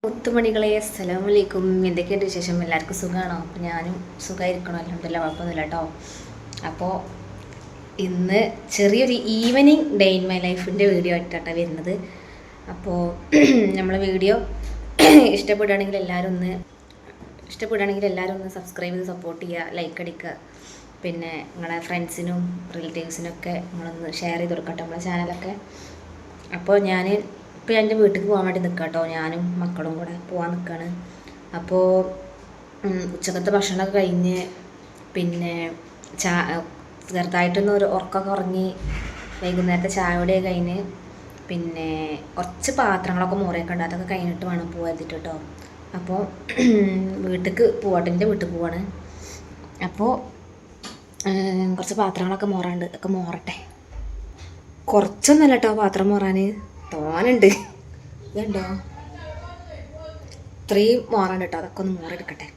മുത്തുമണികളെ അസ്സലാമു അലൈക്കും. എന്തൊക്കെയുണ്ട് വിശേഷം? എല്ലാവർക്കും സുഖമാണോ? അപ്പോൾ ഞാനും സുഖമായിരിക്കണോ? അൽഹംദുലില്ലാ, കുഴപ്പമൊന്നുമില്ല കേട്ടോ. അപ്പോൾ ഇന്ന് ചെറിയൊരു ഈവനിങ് ഡേ ഇൻ മൈ ലൈഫിൻ്റെ വീഡിയോ ആയിട്ടാണ് വരുന്നത്. അപ്പോൾ നമ്മളെ വീഡിയോ ഇഷ്ടപ്പെടുകയാണെങ്കിൽ എല്ലാവരും ഒന്ന് സബ്സ്ക്രൈബ് ചെയ്ത് സപ്പോർട്ട് ചെയ്യുക, ലൈക്ക് അടിക്കുക. പിന്നെ നിങ്ങളെ ഫ്രണ്ട്സിനും റിലേറ്റീവ്സിനൊക്കെ നിങ്ങളൊന്ന് ഷെയർ ചെയ്ത് കൊടുക്കട്ടെ നമ്മളെ ചാനലൊക്കെ. അപ്പോൾ ഇപ്പോൾ എൻ്റെ വീട്ടിലേക്ക് പോകാൻ വേണ്ടി നിൽക്കാം കേട്ടോ. ഞാനും മക്കളും കൂടെ പോകാൻ നിൽക്കുകയാണ്. അപ്പോൾ ഉച്ചക്കത്തെ ഭക്ഷണമൊക്കെ കഴിഞ്ഞ് പിന്നെ ചെറുതായിട്ടൊന്ന് ഒരു ഉറക്കമൊക്കെ ഉറങ്ങി വൈകുന്നേരത്തെ ചായയോടെ കഴിഞ്ഞ് പിന്നെ കുറച്ച് പാത്രങ്ങളൊക്കെ മുറിയൊക്കെ ഉണ്ട്, അതൊക്കെ കഴിഞ്ഞിട്ട് വേണം പോകാതിട്ട് കേട്ടോ. അപ്പോൾ വീട്ടിലേക്ക് പോകട്ടെ, എൻ്റെ വീട്ടിൽ പോവാണ്. അപ്പോൾ കുറച്ച് പാത്രങ്ങളൊക്കെ മോറാണ്ട്, ഒക്കെ മോറട്ടെ. കുറച്ചൊന്നുമല്ല കേട്ടോ പാത്രം മോറാൻ, തോനുണ്ട്. ഇതുണ്ടോ, ഇത്രയും മോറാണ്ട് കേട്ടോ. അതൊക്കെ ഒന്ന് മോറെടുക്കട്ടെ.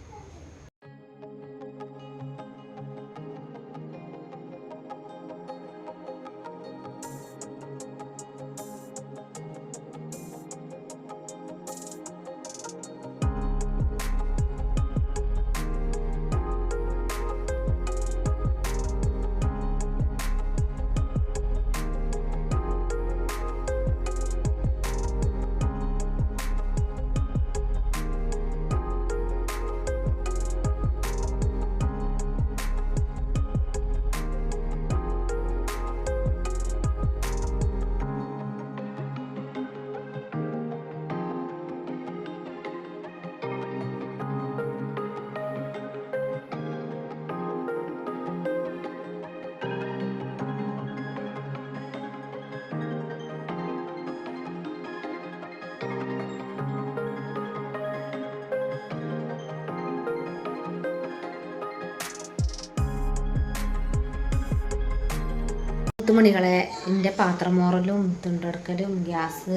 മുത്തുമണികളെ, എൻ്റെ പാത്രം മോറലും തുണ്ടെടുക്കലും ഗ്യാസ്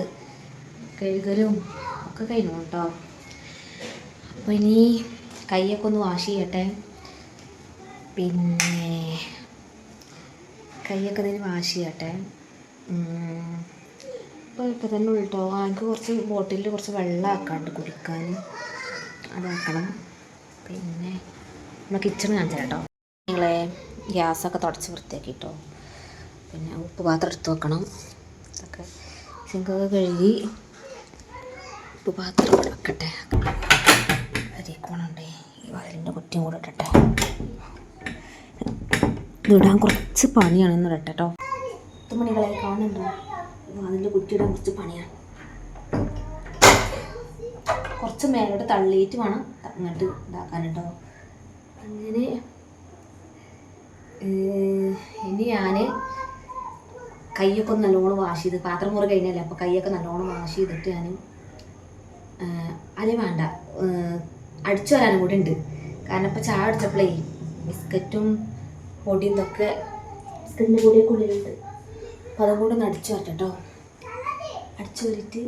കഴുകലും ഒക്കെ കഴിഞ്ഞു കേട്ടോ. അപ്പോൾ ഇനി കൈയൊക്കെ ഒന്ന് വാഷ് ചെയ്യട്ടെ. പിന്നെ കൈയൊക്കെ തന്നെ വാഷ് ചെയ്യട്ടെ. ഇപ്പോൾ ഇപ്പം തന്നെ ഉള്ളു കേട്ടോ. എനിക്ക് കുറച്ച് ബോട്ടിലിൽ കുറച്ച് വെള്ളം ആക്കാണ്ട് കുടിക്കാൻ, അതാക്കണം. പിന്നെ നമ്മുടെ കിച്ചൺ കാണിച്ചു കേട്ടോ. നിങ്ങളെ ഗ്യാസൊക്കെ തുടച്ച് വൃത്തിയാക്കിട്ടോ. പിന്നെ ഉപ്പ് പാത്രം എടുത്ത് വെക്കണം. ഇതൊക്കെ സിങ്കൊക്കെ കഴുകി ഉപ്പ് പാത്രം കൂടെ വെക്കട്ടെ. അരിക്കോണുണ്ടേ, ഈ വയലിൻ്റെ കുറ്റിയും കൂടെ ഇട്ടട്ടെ. ഇതിടാൻ കുറച്ച് പണിയാണ് ഇന്ന് ഇടട്ടെ കേട്ടോ. 10 മണികളെ കാണുന്നുണ്ടോ? അതിൻ്റെ കുറ്റിയിടാൻ കുറച്ച് പണിയാണ്. കുറച്ച് മേലോട്ട് തള്ളിയിട്ട് വേണം അങ്ങോട്ട് ഇതാക്കാൻ കേട്ടോ. അങ്ങനെ ഇനി ഞാൻ കൈയൊക്കെ ഒന്ന് നല്ലോണം വാഷ് ചെയ്ത്, പാത്രം മുറി കഴിഞ്ഞല്ലേ, അപ്പോൾ കൈയൊക്കെ നല്ലോണം വാഷ് ചെയ്തിട്ട് ഞാൻ അല്ലെ വേണ്ട അടിച്ചു വരാനും കൂടി ഉണ്ട്. കാരണം ഇപ്പോൾ ചായ അടിച്ചപ്പോഴേ ബിസ്ക്കറ്റും പൊടിയും ഇതൊക്കെ ബിസ്ക്കറ്റിൻ്റെ പൊടിയൊക്കെ ഉള്ളിലുണ്ട്. അപ്പോൾ അതും കൂടെ ഒന്ന് അടിച്ചു വരട്ടോ. അടിച്ചു വരിട്ട്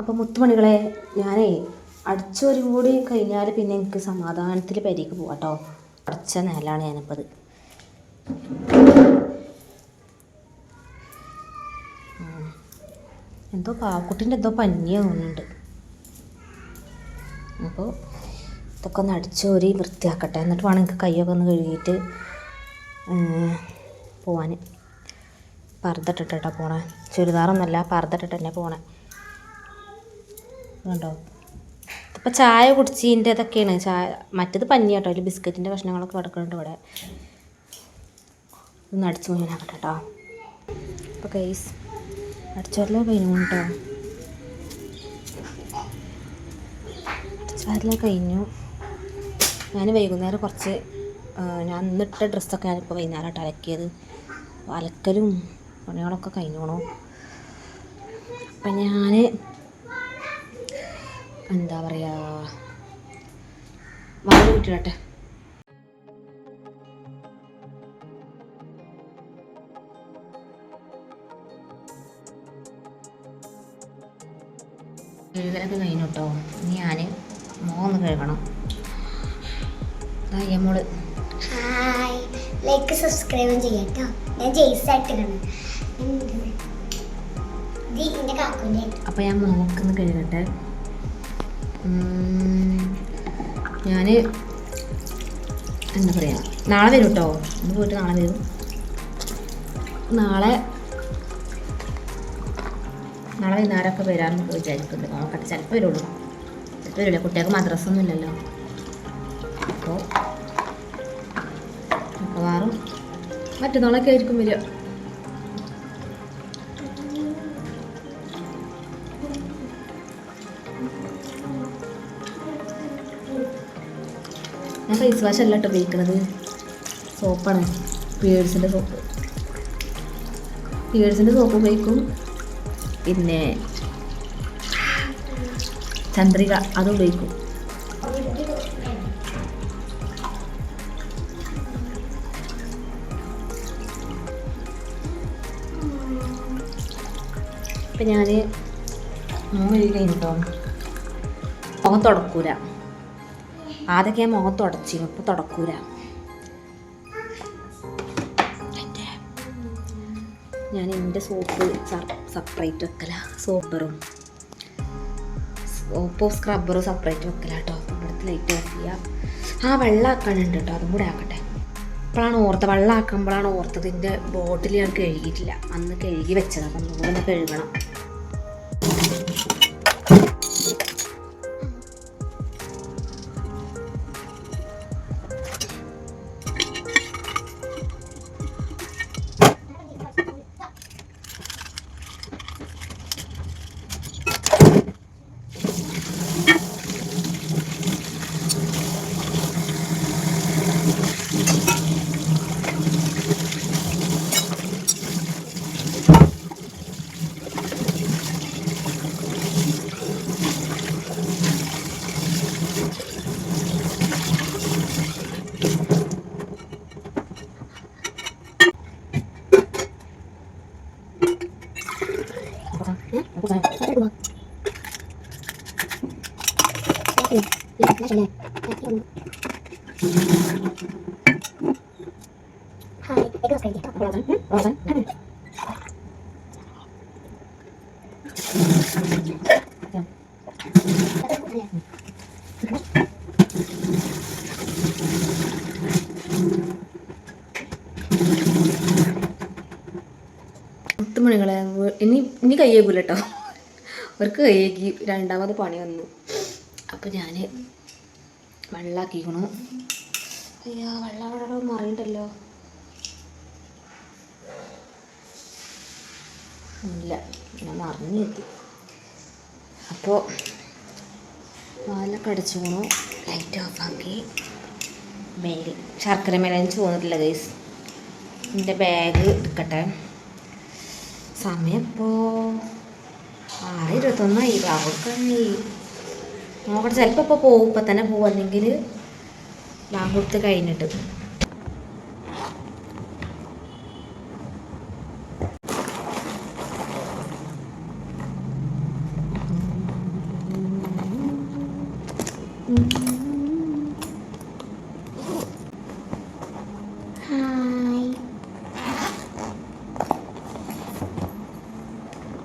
അപ്പോൾ മുത്തുമണികളെ, ഞാനേ അടിച്ചു വരും കൂടി കഴിഞ്ഞാൽ പിന്നെ എനിക്ക് സമാധാനത്തിൽ പെരേക്ക് പോകാം കേട്ടോ. അടച്ച നേലാണ് ഞാനിപ്പോൾ. അത് എന്തോ പാവക്കുട്ടിൻ്റെ എന്തോ പനിയോ തോന്നുന്നുണ്ട്. അപ്പോൾ ഇതൊക്കെ ഒന്ന് അടിച്ചോരി വൃത്തിയാക്കട്ടെ. എന്നിട്ട് വേണം എനിക്ക് കൈയൊക്കെ ഒന്ന് കഴുകിയിട്ട് പോവാൻ. പർദ്ദട്ടിട്ടാ പോണേ, ചുരിദാറൊന്നുമല്ല, പർദ്ദട്ടിട്ട് തന്നെ പോണേ. കണ്ടോ, ഇപ്പോൾ ചായ കുടിച്ചതിൻ്റെ ഇതൊക്കെയാണ്. മറ്റേത് പനി കേട്ടോ. അതിൽ ബിസ്ക്കറ്റിൻ്റെ കഷ്ണങ്ങളൊക്കെ കിടക്കുന്നുണ്ട് ഇവിടെ. ഒന്ന് അടിച്ചു മുഴുവനാക്കട്ടെ കേട്ടോ. അപ്പോൾ ഗൈസ് അടിച്ചുവരലോ കഴിഞ്ഞു കേട്ടോ. അടിച്ചുവരലോ കഴിഞ്ഞു. ഞാൻ വൈകുന്നേരം കുറച്ച് ഞാൻ ഇന്നിട്ട ഡ്രസ്സൊക്കെ ഞാനിപ്പോൾ വൈകുന്നേരമായിട്ട് അലക്കിയത്. അലക്കലും പണികളൊക്കെ കഴിഞ്ഞോണോ. അപ്പം ഞാൻ എന്താ പറയുക, വാങ്ങി വിട്ടിടട്ടെ. കഴുകലൊക്കെ കഴിഞ്ഞു കേട്ടോ. ഇനി ഞാൻ മോന്ന് കഴുകണം. മോള് ഹായ്, ലൈക്ക് സബ്സ്ക്രൈബും ചെയ്യാം കേട്ടോ. ഞാൻ ജെയ്സായിട്ട് കാണും. അപ്പം ഞാൻ നോക്കുന്ന കഴുകട്ടെ. ഞാൻ എന്താ പറയുക, നാളെ വരും കേട്ടോ. ഇന്ന് പോയിട്ട് നാളെ വരും. നാളെ വൈകുന്നേരമൊക്കെ വരാമെന്ന് വിചാരിക്കുന്നുണ്ട്. നോക്കട്ടെ, ചിലപ്പോൾ വരുള്ളൂ, ചിലപ്പോൾ വരില്ല. കുട്ടികൾക്ക് മദ്രസൊന്നും ഇല്ലല്ലോ. അപ്പോൾ മിക്കവാറും മറ്റന്നാളൊക്കെ ആയിരിക്കും വരിക. ഞാൻ ഫേസ് വാഷ് അല്ല കേട്ടോ ഉപയോഗിക്കുന്നത്, സോപ്പാണ്. പിയേഴ്സിൻ്റെ സോപ്പ് ഉപയോഗിക്കും. പിന്നെ ചന്ദ്രിക അതും ഉപയോഗിക്കും. ഇപ്പം ഞാൻ കഴുകി കഴിഞ്ഞിട്ടോ മുഖം തുടക്കൂല. ആദ്യമൊക്കെ ഞാൻ മുഖം തുടച്ചിരുന്നു, ഇപ്പോൾ തുടക്കൂല. ഞാൻ എൻ്റെ സോപ്പ് സെപ്പറേറ്റ് വെക്കല, സോപ്പറും സ്ക്രബ്ബറും സെപ്പറേറ്റ് വെക്കല കേട്ടോ. ഇവിടുത്തെ ലൈറ്റ് ഓഫ് ചെയ്യുക. വെള്ളം ആക്കാനുണ്ട് കേട്ടോ, അതും കൂടെ ആക്കട്ടെ. വെള്ളം ആക്കുമ്പോഴാണ് ഓർത്തത് ഇതിൻ്റെ ബോട്ടിൽ ഞാൻ കഴുകിയിട്ടില്ല. അന്ന് കഴുകി വെച്ചത്, അപ്പം ഒന്നുകൂടെ ഒന്ന് കഴുകണം. മുത്തുമണികളെ ഇനി കയ്യേക്കൂല കേട്ടോ. അവർക്ക് കയ്യേക്ക് രണ്ടാമത് പണി വന്നു. അപ്പോൾ ഞാൻ വെള്ളമാക്കിക്കണു. അയ്യോ, വെള്ളം മറിയണ്ടല്ലോ. ഇല്ല, ഞാൻ മറിഞ്ഞു എത്തി. അപ്പോൾ പാലൊക്കെ അടിച്ചുകൊണു. ലൈറ്റ് ഓഫാക്കി. ബാഗ് ശർക്കര മേലഞ്ച് പോന്നിട്ടില്ല ഗൈസ്. എൻ്റെ ബാഗ് എടുക്കട്ടെ. സമയം ഇപ്പോൾ 6:21 ബാങ്കൊടുക്കാനായി. നോക്കട്ടെ, ചിലപ്പോൾ ഇപ്പോൾ പോകും. ഇപ്പം തന്നെ പോകും, അല്ലെങ്കിൽ ബാങ്കൊടുത്ത് കഴിഞ്ഞിട്ട്.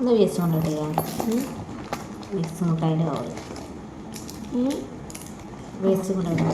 ഒന്ന് വേസ്റ്റ് കൊണ്ടിട്ടില്ല, വേസ്റ്റ് കൊണ്ടതിൻ്റെ കവറ് വേസ്റ്റ് കൊണ്ടിട്ട്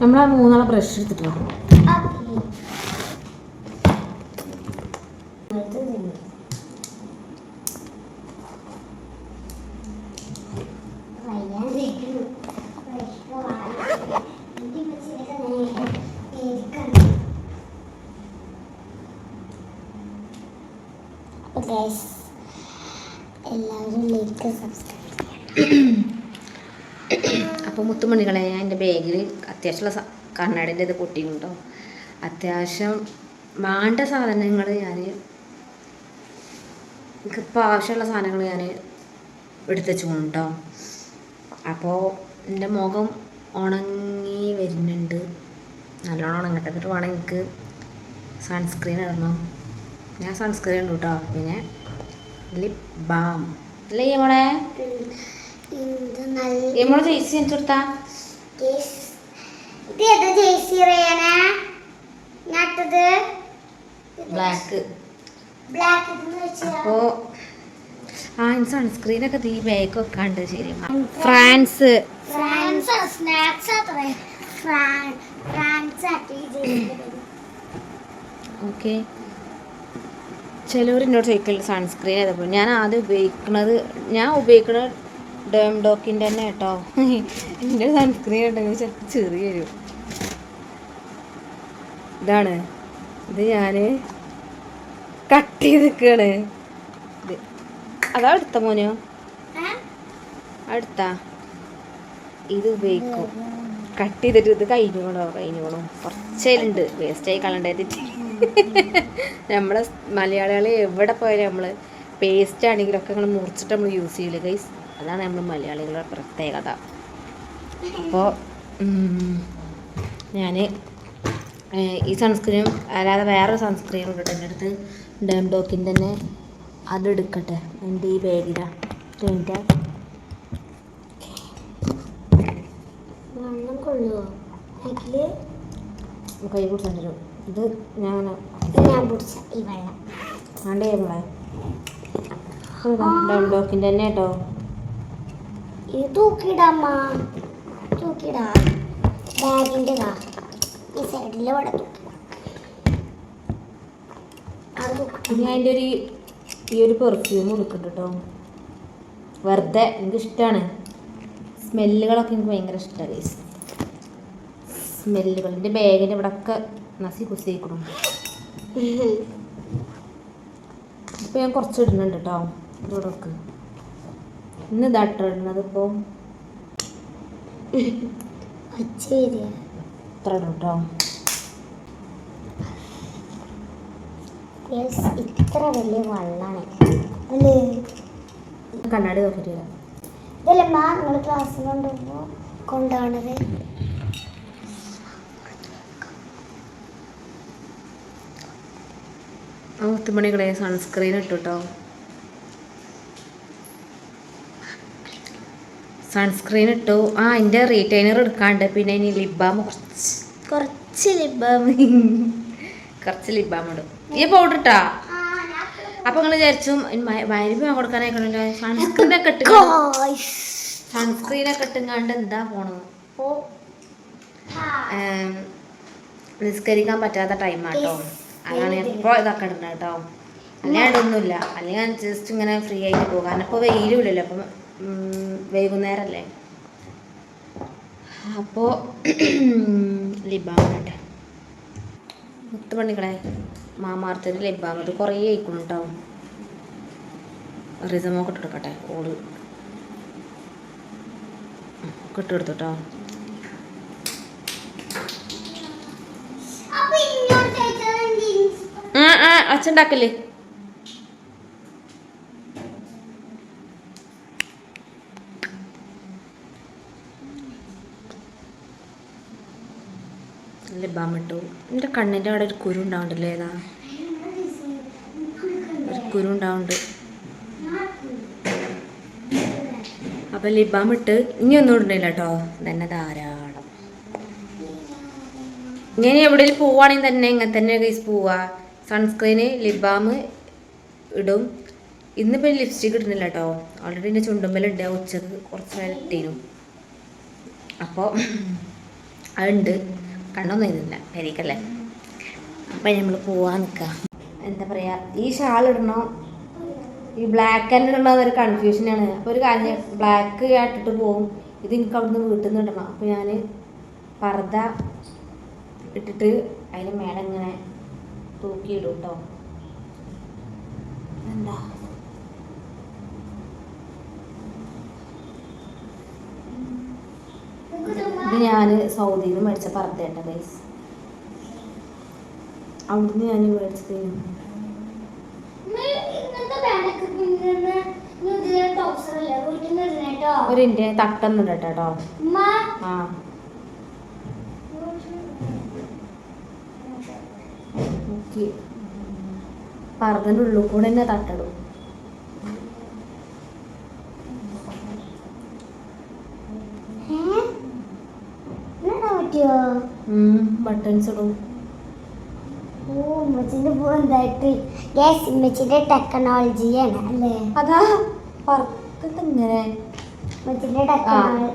നമ്മൾ 3 ബ്രഷ് എടുത്തിട്ട് എല്ലാവരും ലൈക്ക് സബ്സ്ക്രൈബ്. അപ്പോൾ മുത്തുമണികളെ, ഞാൻ എൻ്റെ ബാഗിൽ അത്യാവശ്യമുള്ള കണ്ണാടിൻ്റെ ഇത് പൊട്ടിയിട്ടുണ്ടോ. അത്യാവശ്യം വേണ്ട സാധനങ്ങൾ എനിക്കിപ്പോൾ ആവശ്യമുള്ള സാധനങ്ങൾ ഞാൻ എടുത്ത് വെച്ചു കേട്ടോ. അപ്പോൾ എൻ്റെ മുഖം ഉണങ്ങി വരുന്നുണ്ട്, നല്ലോണം ഉണങ്ങട്ടെ. എന്നിട്ട് വേണം എനിക്ക് സൺസ്ക്രീൻ ഇടണം. ഞാൻ സൺസ്ക്രീൻ ഉണ്ട് കേട്ടോ. പിന്നെ ലിപ് ബാം അല്ലേ നമ്മളെ നമ്മളെ ചേച്ചി എനിക്ക് കൊടുത്താ ബ്ലാക്ക്. അപ്പോൾ സൺസ്ക്രീനൊക്കെ ഈ ബാഗ് വെക്കാണ്ട്. ശരി, ഫ്രാൻസ് ഓക്കെ. ചിലവർ എന്നോട് ചോദിക്കല് സൺസ്ക്രീൻ ഏതപ്പോൾ. ഞാൻ ആദ്യം ഉപയോഗിക്കുന്നത് ഡേംഡോക്കിൻ്റെ തന്നെ കേട്ടോ. എൻ്റെ സൺസ്ക്രീൻ ഉണ്ടെങ്കിൽ ചിലപ്പോൾ ചെറിയ വരും. ഇതാണ്, ഇത് ഞാൻ കട്ട് ചെയ്ത് നിൽക്കുകയാണ്. ഇത് അതാ അടുത്ത മോനോ അടുത്ത ഇത് ഉപയോഗിക്കും. കട്ട് ചെയ്തിട്ട് ഇത് കഴിഞ്ഞോളൂ കുറച്ചേലുണ്ട്, വേസ്റ്റായി കളണ്ടേതിട്ട്. നമ്മളെ മലയാളികൾ എവിടെ പോയാലും നമ്മൾ പേസ്റ്റ് ആണെങ്കിലൊക്കെ നമ്മൾ മുറിച്ചിട്ട് നമ്മൾ യൂസ് ചെയ്യില്ല ഗൈസ്. അതാണ് നമ്മൾ മലയാളികളുടെ പ്രത്യേകത. അപ്പോൾ ഞാൻ ഈ സൺസ്ക്രീനും അല്ലാതെ വേറൊരു സൺസ്ക്രീൻ ഉണ്ട് എൻ്റെ അടുത്ത്, ഡേംഡോക്കിൻ്റെ തന്നെ. അതെടുക്കട്ടെ എൻ്റെ ഈ ബാഗിലാണ് കഴിഞ്ഞിട്ട്. കൈ പിടിച്ചു ഇത് ഞാൻ വേണ്ടേ നമ്മളെ ഡേംഡോക്കിൻ്റെ തന്നെ കേട്ടോ. ഇത് തൂക്കിടാമ്മ, തൂക്കിടാ ബാഗിൻ്റെ ഈ സൈഡിൽ ഇവിടെ ഞാൻ അതിൻ്റെ ഈ ഒരു പെർഫ്യൂം കൊടുക്കുന്നുണ്ട് കേട്ടോ. വെറുതെ എനിക്കിഷ്ടമാണ് സ്മെല്ലുകളൊക്കെ, എനിക്ക് ഭയങ്കര ഇഷ്ടമാണ് ഗൈസ് സ്മെല്ലുകൾ. എൻ്റെ ബാഗിൻ്റെ ഇവിടെയൊക്കെ നസി കുസിക്കണം. ഇപ്പോൾ ഞാൻ കുറച്ച് ഇടുന്നുണ്ട് കേട്ടോ. ഇതിവിടെ വെക്ക്. ഇന്ന് ഇതാട്ടോ ഇടുന്നത്. ഇപ്പോൾ ഇത്ര ഇടും കേട്ടോ. ഇത്ര വലിയ വള്ളാണ് അല്ലേ? കണ്ണാടി നോക്കിയിട്ട് വരാം. ഇതല്ലമ്മ നിങ്ങൾ ക്ലാസ്സിൽ കൊണ്ടുപോകണത്. മുത്തുമണികളെ സൺസ്ക്രീൻ ഇട്ടു കേട്ടോ. സൺസ്ക്രീൻ ഇട്ടു. എൻ്റെ റീറ്റൈനർ എടുക്കാണ്ട്. പിന്നെ ഇനി ലിപ് ബാം കുറച്ച് ലിപ് ബാം ഇടും. ഈ പൗഡർ ഇട്ടാ. അപ്പോൾ നിങ്ങൾ വിചാരിച്ചു മരുന്ന് കൊടുക്കാനായിക്കണല്ലോ. സൺസ്ക്രീനൊക്കെ ഇട്ടുങ്ങാണ്ട് എന്താ പോണത്. അപ്പോൾ നിസ്കരിക്കാൻ പറ്റാത്ത ടൈമാട്ടോ. അതാണ് ഇപ്പോൾ ഇതൊക്കെ ഇടുന്നത് കേട്ടോ. അല്ലാണ്ട് ഒന്നുമില്ല. അല്ലെങ്കിൽ ഞാൻ ജസ്റ്റ് ഇങ്ങനെ ഫ്രീ ആയിട്ട് പോകും. കാരണം ഇപ്പോൾ വെയിലും ഇല്ലല്ലോ. അപ്പം വൈകുന്നേരമല്ലേ. അപ്പോൾ ലിപ് ബാം ഇട്ടെ. മുത്തുമണികളെ മാമാർത്തിൻ്റെ ലിപ് ബാം ഇത് കുറേ ആയിക്കണം കേട്ടോ. റിസമൊക്കെ ഇട്ടെടുക്കട്ടെ. ഓള് ഇട്ടെടുത്തു കേട്ടോ. അച്ഛണ്ടാക്കല്ലേ. ലിപ് ബാം ഇട്ടു. എൻ്റെ കണ്ണിൻ്റെ അവിടെ ഒരു കുരു ഉണ്ടാവുന്നുണ്ടല്ലേ. ഏതാ ഒരു കുരു ഉണ്ടാവുന്നുണ്ട്. അപ്പം ലിപ് ബാം ഇട്ട് ഇനി ഒന്നും ഇടുന്നില്ല കേട്ടോ. തന്നെ ധാരാളം. ഇങ്ങനെ എവിടെയെങ്കിലും പോവുകയാണെങ്കിൽ തന്നെ ഇങ്ങനെ തന്നെ കേസ് പോവുക. സൺസ്ക്രീന് ലിപ് ബാം ഇടും. ഇന്നിപ്പോൾ ലിപ്സ്റ്റിക്ക് ഇടുന്നില്ല കേട്ടോ. ഓൾറെഡി എൻ്റെ ചുണ്ടുമ്മലുണ്ട്. ഉച്ചക്ക് കുറച്ച് നേരം ഇട്ടീനും. അപ്പോൾ അതുണ്ട്. കണ്ണൊന്നും ഇതില്ല പെരീക്കല്ലേ. അപ്പം നമ്മൾ പോവാൻ നിൽക്കുക. എന്താ പറയുക, ഈ ഷാൾ ഇടണോ ഈ ബ്ലാക്ക് തന്നെ ഇടണോ എന്നൊരു കൺഫ്യൂഷനാണ്. അപ്പോൾ ഒരു കാര്യം, ബ്ലാക്ക് ആയിട്ടിട്ട് പോവും. ഇത് എനിക്ക് അവിടുന്ന് വീട്ടിൽ നിന്ന് ഇടണം. അപ്പോൾ ഞാൻ പർദ്ദ ഇട്ടിട്ട് അതിന് മേലെ ഇങ്ങനെ തൂക്കിയിടും കേട്ടോ. എന്താ ഇത് ഞാൻ സൗദിയിൽ നിന്ന് മേടിച്ച പർദ്ദ കേട്ടോ ഗൈസ്. അവിടുന്ന് ഞാൻ മേടിച്ചത് ഒരു ഇന്ത്യ തട്ടൊന്നും കേട്ടോ. ആ പറഞ്ഞതിൻ്റെ ഉള്ളിൽ കൂടെ തന്നെ തട്ടടും. ബട്ടൺസ് ഇടും. ഉമ്മച്ചിന്റെ ടെക്നോളജിയാണ് അല്ലേ? അതാ പറഞ്ഞിങ്ങനെ ഉമ്മച്ചിന്റെ ടെക്നോളജി.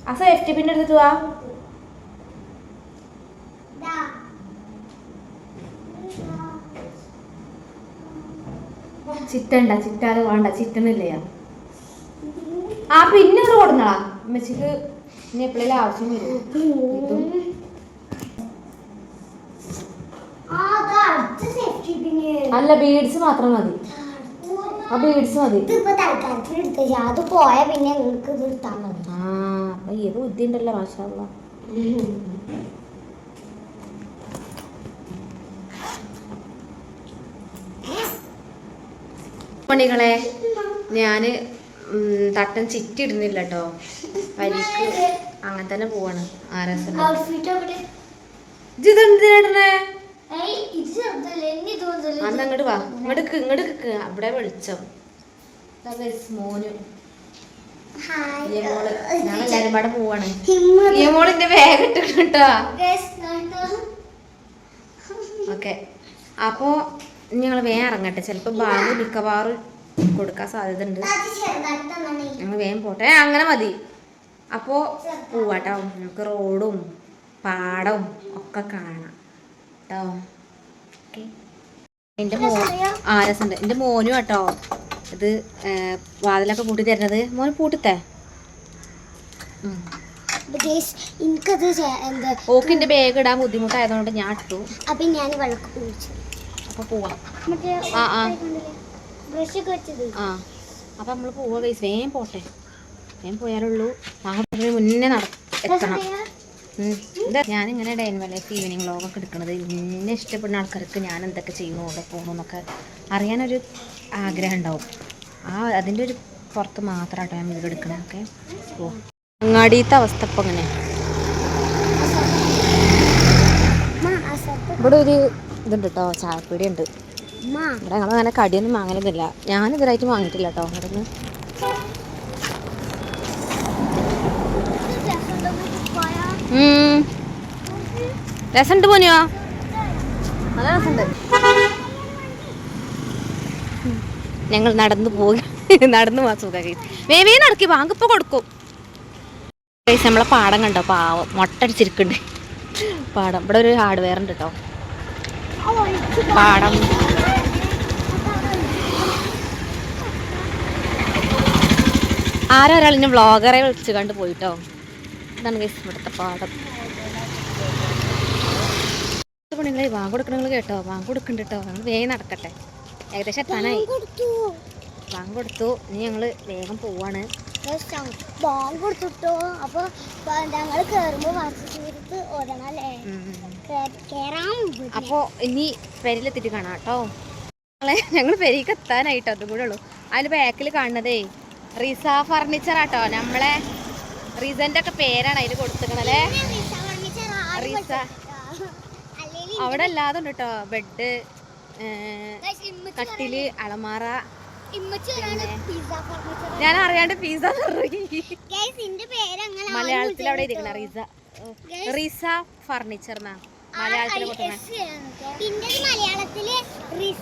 ആ സേഫ്റ്റി പിന്നെ എടുത്തിട്ട് വാ. ചിറ്റണ്ട, ചിറ്റാല് വേണ്ട, ചിറ്റണില്ലേ? ആ പിന്നെ ഇവിടെ കൊടുന്നടാ ഉമ്മച്ചിക്ക് ഇനി എപ്പോഴേലും ആവശ്യം വരും. ഇതും അല്ല, ബീഡ്സ് മാത്രം മതി. ആ ബീഡ്സ് മതി. അത് പോയാ പിന്നെ നിങ്ങൾക്ക് ഇത് എടുത്താൽ മതി. ആ അപ്പൊ ഏത് ബുദ്ധി ഉണ്ടല്ലോ, മാഷാ അല്ലാ. പണികളെ ഞാന് തട്ടൻ ചിറ്റി ഇടുന്നില്ല കേട്ടോ. വരിക്ക് അങ്ങനെ തന്നെ പോവാണ്. ഇതെന്തിനാ അന്ന് അങ്ങോട്ട് വാ, ഇങ്ങോട്ട് അവിടെ വെളിച്ചം. മോന് ഞങ്ങളെല്ലാരും പാടെ പോവാണ്. മോളിന്റെ ബാഗ് ഇട്ടിട്ട് കേട്ടോ. ഓക്കെ, അപ്പോ ഞങ്ങൾ വേഗം ഇറങ്ങട്ടെ. ചിലപ്പോ ബാഗ് മിക്കവാറും കൊടുക്കാൻ സാധ്യത ഉണ്ട്. ഞങ്ങൾ വേഗം പോട്ടെ. അങ്ങനെ മതി. അപ്പോ പോവാട്ടോ. നമുക്ക് റോഡും പാടവും ഒക്കെ കാണാം കേട്ടോ. എൻ്റെ രസമുണ്ട്. എൻ്റെ മോനും കേട്ടോ ഇത് വാതിലൊക്കെ പൂട്ടി തരുന്നത്. മോന് പൂട്ടിത്തേ. ഓക്ക് എൻ്റെ ബാഗ് ഇടാൻ ബുദ്ധിമുട്ടായതുകൊണ്ട് ഞാൻ ഇട്ടു. അപ്പൊ പോവാം. അപ്പൊ നമ്മള് പോവാ ഗൈസ്. വേഗം പോട്ടെ, വേഗം പോയാലുള്ളൂ. താങ്കളുടെ മുന്നേ എത്തണം. ഞാനിങ്ങനെ day in my life evening വ്ളോഗൊക്കെ എടുക്കുന്നത് എന്നെ ഇഷ്ടപ്പെടുന്ന ആൾക്കാർക്ക് ഞാൻ എന്തൊക്കെ ചെയ്യുന്നു, അവിടെ പോകുന്നു എന്നൊക്കെ അറിയാനൊരു ആഗ്രഹം ഉണ്ടാവും. അതിൻ്റെ ഒരു പുറത്ത് മാത്രമായിട്ടോ ഞാൻ വീഡിയോ എടുക്കണതൊക്കെ. ഓ, അങ്ങാടിയത്തെ അവസ്ഥ ഇപ്പം ഇങ്ങനെ. ഇവിടെ ഒരു ഇതുണ്ട് കേട്ടോ, ചായപ്പീടി ഉണ്ട്. ഇവിടെ ഞങ്ങളങ്ങനെ കടിയൊന്നും വാങ്ങലൊന്നുമില്ല. ഞാനിതിലായിട്ട് വാങ്ങിയിട്ടില്ല കേട്ടോ. അവിടെ നിന്ന് രസമുണ്ട് പോനിയോ, നല്ല രസമുണ്ട്. ഞങ്ങൾ നടന്നു പോകുക, നടന്നു പോകാൻ സുഖ. വേവേ നടക്കി വാങ്ങിപ്പോ കൊടുക്കും. നമ്മളെ പാടം കണ്ടോ, പാവം മൊട്ടടിച്ചിരിക്കുന്നുണ്ട് പാടം. ഇവിടെ ഒരു ഹാർഡ്വെയർ ഉണ്ട് കേട്ടോ. പാടം ആരോ ഒരാൾ ഇന്നെ വ്ളോഗറെ വിളിച്ച് കണ്ട് പോയിട്ടോ. ഇതാണ് ഇവിടുത്തെ പാടം. നിങ്ങൾ വാങ്ങ് കൊടുക്കണങ്ങൾ കേട്ടോ, വാങ്ങ് കൊടുക്കുന്നുണ്ട് കേട്ടോ. ഞങ്ങൾ വേഗം നടക്കട്ടെ. ഏകദേശം എത്താനായി. വാങ്ങ് കൊടുത്തു. ഇനി ഞങ്ങൾ വേഗം പോവാണ്. അപ്പോ ഇനി പെരിലെത്തിട്ട് കാണാം കേട്ടോ. ഞങ്ങൾ പെരിക്ക് എത്താനായിട്ടോ, അതും കൂടെ ഉള്ളൂ. അതിന്റെ ബാക്കിൽ കാണുന്നതേ റിസ ഫർണിച്ചർ ആട്ടോ. നമ്മളെ റീസന്റെ ഒക്കെ പേരാണ് അതിൽ കൊടുത്തിക്കണല്ലേ. റിസ അവിടെ അല്ലാതെ ഉണ്ട് കേട്ടോ. ബെഡ്, കട്ടില്, അളമാറ. ഞാൻ അറിയാണ്ട് പിസ്സ മലയാളത്തിൽ അവിടെ ഇരിക്കണ റിസ ഫർണിച്ചർ എന്നാ മലയാളത്തില്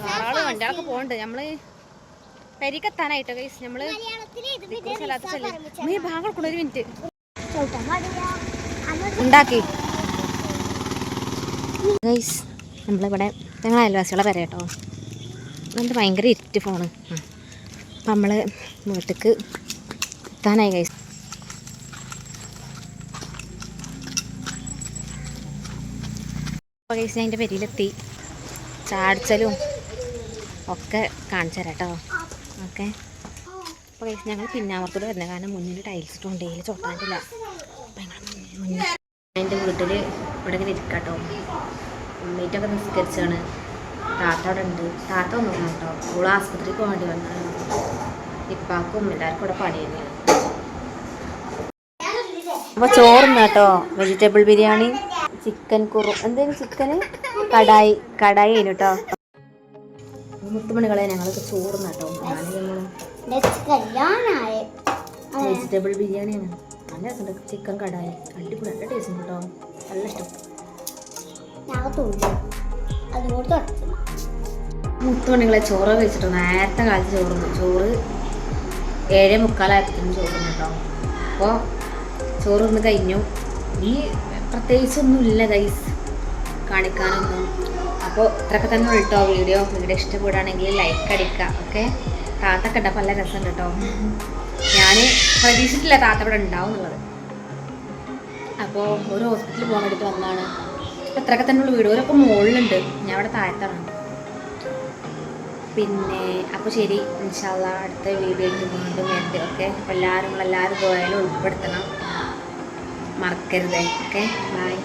ധാരാളം വണ്ടികളൊക്കെ പോകണ്ട്. നമ്മള് പെരിക്കെത്താനായിട്ടോ ഗൈസ്. നമ്മള് ഭാഗം കൊടുക്കണ. ഒരു മിനിറ്റ് ഉണ്ടാക്കി ഗൈസ്. നമ്മളിവിടെ ഞങ്ങൾ അയൽവാസികളെ വരെ കേട്ടോ. എന്നിട്ട് ഭയങ്കര ഇരുട്ട് ഫോണ്. അപ്പം നമ്മൾ വീട്ടിലേക്ക് എത്താനായി ഗൈസ്. അപ്പോൾ ഗൈസ് ഞാൻ എൻ്റെ പെരിയിലെത്തി. ചാടിച്ചലും ഒക്കെ കാണിച്ചു തരാം കേട്ടോ. ഓക്കെ, അപ്പോൾ ഗൈസ് ഞങ്ങൾ പിന്നാമർത്തോട് വരുന്നത് കാരണം മുന്നിൽ ടൈൽസ് ഇട്ടുണ്ട്. ഇതിൽ ചോട്ടാണ്ടില്ല. അപ്പം ഞങ്ങൾ മുന്നിൽ എൻ്റെ വീട്ടിൽ ഇവിടെ ഇങ്ങനെ ഇരിക്കാം കേട്ടോ. ഉമ്മീറ്റൊക്കെ നിസ്കരിച്ചാണ്. താത്ത അവിടെ ഉണ്ട്. താത്ത ഒന്നും കേട്ടോ. ഓൾ ആസ്പത്രിക്ക് പോകേണ്ടി വന്നതാണ്. ഇപ്പാക്കും എല്ലാവർക്കും കൂടെ പണി തന്നെയാണ്. അപ്പോൾ ചോറുന്ന കേട്ടോ, വെജിറ്റബിൾ ബിരിയാണി, ചിക്കൻ എന്തായാലും ചിക്കന് കടായി ആയിരുന്നു കേട്ടോ. മുത്തുമണികളെ ഞങ്ങൾക്ക് ചോറുന്ന കേട്ടോ. വെജിറ്റബിൾ ബിരിയാണിയാണ്, നല്ല രസമുണ്ട്. ചിക്കൻ കടായി അടിപൊളി, നല്ല ടേസ്റ്റ് ഉണ്ട് കേട്ടോ, നല്ല ഇഷ്ടം. മുത്തുമണികളെ ചോറ് കഴിച്ചിട്ടോ, നേരത്തെ കാലത്ത് ചോറ് 7:45 ചോറുന്നു കേട്ടോ. അപ്പോൾ ചോറ് ഒന്ന് കഴിഞ്ഞു. ഈ പ്രത്യേകിച്ചൊന്നും ഇല്ല ഗൈസ് കാണിക്കാനൊന്നും. അപ്പോൾ ഇത്രയൊക്കെ തന്നെ ഉള്ളട്ടോ വീഡിയോ ഇഷ്ടപ്പെടുകയാണെങ്കിൽ ലൈക്ക് അടിക്കുക. ഓക്കെ, താത്തൊക്കെ ഉണ്ടപ്പോൾ നല്ല രസമുണ്ട് കേട്ടോ. ഞാൻ പ്രതീക്ഷിച്ചിട്ടില്ല താത്ത ഇവിടെ ഉണ്ടാവും എന്നുള്ളത്. അപ്പോൾ ഒരു ഹോസ്പിറ്റലിൽ പോകാൻ വേണ്ടിയിട്ട് വന്നതാണ്. അപ്പോൾ ഇത്രയൊക്കെ തന്നെ ഉള്ളു വീഡിയോ. ഓരൊക്കെ മുകളിലുണ്ട്, ഞാൻ ഇവിടെ താഴത്താണ്. പിന്നെ അപ്പോൾ ശരി, ഇൻഷാ അല്ലാഹ് അടുത്ത വീഡിയോയിൽ വീണ്ടും വരുന്നുണ്ട്. ഓക്കെ, അപ്പോൾ എല്ലാവരും പോയാലും ഉൾപ്പെടുത്തണം, മറക്കരുത്. Okay, by.